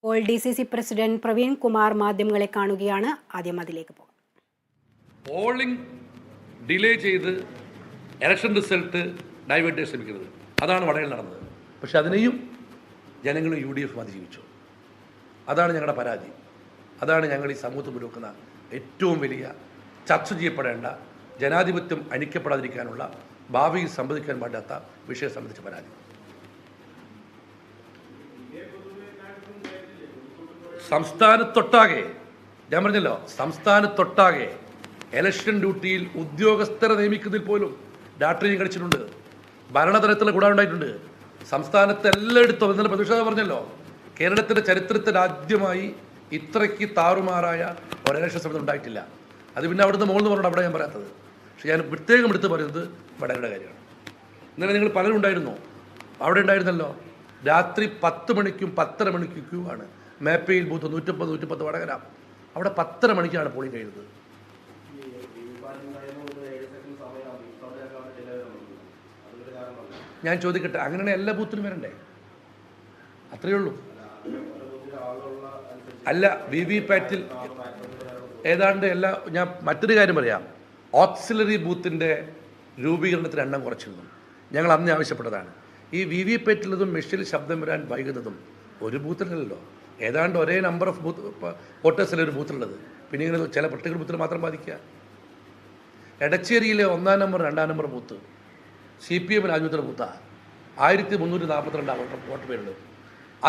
ഇപ്പോൾ DCC president Praveen Kumar മാധ്യമങ്ങളെ കാണുകയാണ്. ആദ്യം അതിലേക്ക് പോകാം. പോളിംഗ് ഡിലേ ചെയ്ത് ഇലക്ഷൻ റിസൾട്ട് ഡൈവേർട്ട് ചെയ്യാൻ ശ്രമിക്കുന്നത്, അതാണ് വടകരയിൽ നടന്നത്. പക്ഷെ അതിനെയും ജനങ്ങൾ UDF അതിജീവിച്ചു. അതാണ് ഞങ്ങളുടെ പരാതി. അതാണ് ഞങ്ങൾ ഈ സമൂഹത്തിൽ മുന്നോക്കുന്ന ഏറ്റവും വലിയ ചർച്ച ചെയ്യപ്പെടേണ്ട, ജനാധിപത്യം അനിക്കപ്പെടാതിരിക്കാനുള്ള, ഭാവിയിൽ സംവദിക്കാൻ പാടാത്ത വിഷയം സംബന്ധിച്ച പരാതി. സംസ്ഥാനത്തൊട്ടാകെ, ഞാൻ പറഞ്ഞല്ലോ, സംസ്ഥാനത്തൊട്ടാകെ ഇലക്ഷൻ ഡ്യൂട്ടിയിൽ ഉദ്യോഗസ്ഥരെ നിയമിക്കുന്നതിൽ പോലും രാഷ്ട്രീയം കളിച്ചിട്ടുണ്ട്. ഭരണതലത്തിലുള്ള കൂടാണ്ടായിട്ടുണ്ട്. സംസ്ഥാനത്ത് എല്ലായിടത്തും ഇന്നലെ പ്രതിഷേധ പറഞ്ഞല്ലോ, കേരളത്തിൻ്റെ ചരിത്രത്തിൽ ആദ്യമായി ഇത്രയ്ക്ക് താറുമാറായ ഒരു ഇലക്ഷൻ സമയത്ത് ഉണ്ടായിട്ടില്ല. അത് പിന്നെ അവിടുന്ന് മുകളിൽ പറഞ്ഞിട്ട് അവിടെ ഞാൻ പറയാത്തത്. പക്ഷെ ഞാൻ പ്രത്യേകം എടുത്ത് പറയുന്നത് വടകരയുടെ കാര്യമാണ്. ഇന്നലെ നിങ്ങൾ പലരും ഉണ്ടായിരുന്നോ? അവിടെ ഉണ്ടായിരുന്നല്ലോ. രാത്രി 10 മണിക്കും 10:30 മണിക്കും ക്യൂ ആണ്. മേപ്പയിൽ ബൂത്ത് 150 വടകര. അവിടെ 10:30 മണിക്കാണ് പോളിംഗ് കഴിയുന്നത്. ഞാൻ ചോദിക്കട്ടെ, അങ്ങനെയാണ് എല്ലാ ബൂത്തിലും വരണ്ടേ? അത്രയേ ഉള്ളൂ. അല്ല, VVPAT ഏതാണ്ട് എല്ലാ, ഞാൻ മറ്റൊരു കാര്യം പറയാം. ഓക്സിലറി ബൂത്തിൻ്റെ രൂപീകരണത്തിന് എണ്ണം കുറച്ചിരുന്നു. ഞങ്ങൾ അന്ന് ആവശ്യപ്പെട്ടതാണ്. ഈ VVPATലതും മെഷീനിൽ ശബ്ദം വരാൻ വൈകുന്നതും ഒരു ബൂത്തിലല്ലോ, ഏതാണ്ട് ഒരേ നമ്പർ ഓഫ് ബൂത്ത് വോട്ടേഴ്സിലെ ഒരു ബൂത്തിലുള്ളത്. പിന്നെ ഇങ്ങനെ ചില പർട്ടിക്കുലർ ബൂത്തിൽ മാത്രം ബാധിക്കുക. എടച്ചേരിയിലെ 1-ാം നമ്പർ 2-ാം നമ്പർ ബൂത്ത് CPM രാജ്യത്തിൻ്റെ ബൂത്താണ്. 1342 വോട്ടർ പേരുള്ളത്.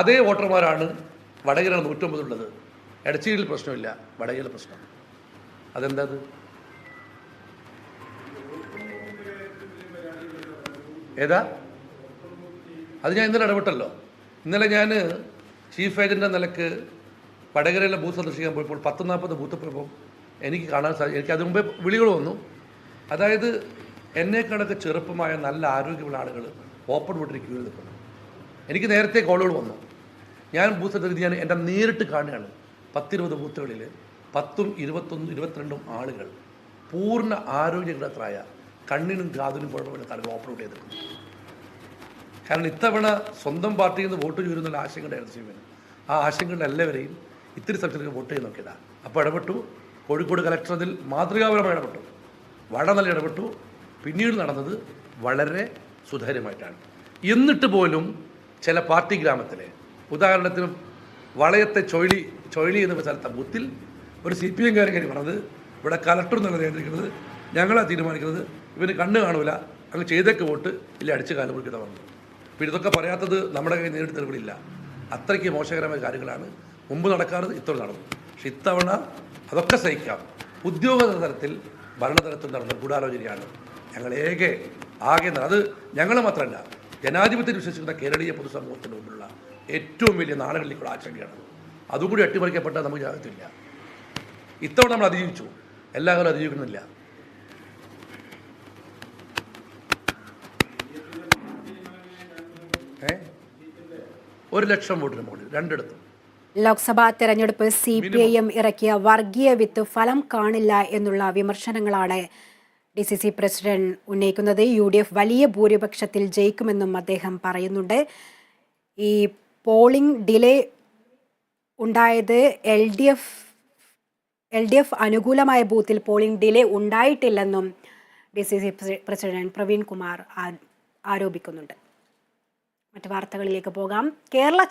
അതേ വോട്ടർമാരാണ് വടകര 150 ഉള്ളത്. എടച്ചേരിയിൽ പ്രശ്നമില്ല, വടകരയിൽ പ്രശ്നം. അതെന്താ? ഏതാ? അത് ഞാൻ ഇന്നലെ ഇടപെട്ടല്ലോ. ഇന്നലെ ഞാൻ ചീഫ് ഏജൻ്റ് നിലക്ക് വടകരയിലെ ബൂത്ത് സന്ദർശിക്കാൻ പോയപ്പോൾ 10-40 ബൂത്ത് പോയപ്പോൾ എനിക്ക് കാണാൻ സാധിക്കും. എനിക്ക് അതിന് മുമ്പേ വിളികൾ വന്നു. അതായത് എന്നെക്കാളൊക്കെ ചെറുപ്പമായ നല്ല ആരോഗ്യമുള്ള ആളുകൾ ഓപ്പൺ വോട്ടിന് ക്യൂവിൽ നിൽക്കുന്നു. എനിക്ക് നേരത്തെ കോളുകൾ വന്നു. ഞാൻ ബൂത്ത് സ്ഥലത്ത് ഞാൻ എൻ്റെ നേരിട്ട് കാണുകയാണ്. 10-20 ബൂത്തുകളിൽ 10, 21, 22 ആളുകൾ പൂർണ്ണ ആരോഗ്യഗ്രഹത്തായ, കണ്ണിനും കാതിനും കുഴപ്പമില്ല ആളുകൾ ഓപ്പൺ വോട്ട് ചെയ്തിട്ടുണ്ട്. കാരണം ഇത്തവണ സ്വന്തം പാർട്ടിയിൽ നിന്ന് വോട്ട് ചോരുന്നുള്ള ആശങ്കയുണ്ടായിരുന്നു CPM. ആ ആശങ്കകളുടെ എല്ലാവരെയും ഇത്തിരി സ്ഥലത്തേക്ക് വോട്ട് ചെയ്ത് നോക്കിയതാണ്. അപ്പോൾ ഇടപെട്ടു. കോഴിക്കോട് കലക്ടർ അതിൽ മാതൃകാപരമായി ഇടപെട്ടു, വളരെ നല്ല ഇടപെട്ടു. പിന്നീട് നടന്നത് വളരെ സുതാര്യമായിട്ടാണ്. എന്നിട്ട് പോലും ചില പാർട്ടി ഗ്രാമത്തിലെ, ഉദാഹരണത്തിന് വളയത്തെ ചൊഴി എന്ന സ്ഥലത്തെ ബൂത്തിൽ ഒരു CPM കാര്യം പറഞ്ഞത്, ഇവിടെ കലക്ടർ എന്നുള്ള നിയന്ത്രിക്കുന്നത്, ഞങ്ങളാണ് തീരുമാനിക്കുന്നത്, ഇവന് കണ്ണ് കാണൂല, അങ്ങ് ചെയ്തേക്ക് വോട്ട് ഇല്ല, അടിച്ച് കാലം കൊടുക്കുന്ന പറഞ്ഞു. അപ്പോൾ ഇതൊക്കെ പറയാത്തത് നമ്മുടെ കയ്യിൽ നേരിട്ട് തെളിവില്ല. അത്രയ്ക്ക് മോശകരമായ കാര്യങ്ങളാണ് മുമ്പ് നടക്കാറ്, ഇത്തവണ നടന്നു. പക്ഷെ ഇത്തവണ അതൊക്കെ സഹിക്കാം. ഉദ്യോഗസ്ഥ തലത്തിൽ, ഭരണതലത്തിൽ നടന്ന ഗൂഢാലോചനയാണ് ഞങ്ങൾ ആകെ അത് ഞങ്ങൾ മാത്രമല്ല, ജനാധിപത്യത്തിൽ വിശ്വസിക്കുന്ന കേരളീയ പൊതുസമൂഹത്തിൻ്റെ മുമ്പിലുള്ള ഏറ്റവും വലിയ നാളുകളിലേക്കുള്ള ആശങ്കയാണ്. അതുകൂടി അട്ടിമറിക്കപ്പെട്ടാൽ നമുക്ക് ജാഗ്രതയില്ല. ഇത്തവണ നമ്മൾ അതിജീവിച്ചു, എല്ലാ കാലവും അതിജീവിക്കുന്നില്ല. ഒരു 1,00,000 വോട്ടിന് മുകളിൽ രണ്ടിടത്തും. ലോക്സഭാ തെരഞ്ഞെടുപ്പ് CPIM ഇറക്കിയ വർഗീയ വിത്ത് ഫലം കാണില്ല എന്നുള്ള വിമർശനങ്ങളാണ് DCC പ്രസിഡന്റ് ഉന്നയിക്കുന്നത്. UDF വലിയ ഭൂരിപക്ഷത്തിൽ ജയിക്കുമെന്നും അദ്ദേഹം പറയുന്നുണ്ട്. ഈ പോളിംഗ് ഡിലേ ഉണ്ടായത് LDF അനുകൂലമായ ബൂത്തിൽ പോളിംഗ് ഡിലേ ഉണ്ടായിട്ടില്ലെന്നും DCC പ്രസിഡന്റ് പ്രവീൺ കുമാർ ആരോപിക്കുന്നുണ്ട്. മറ്റു വാർത്തകളിലേക്ക് പോകാം. കേരള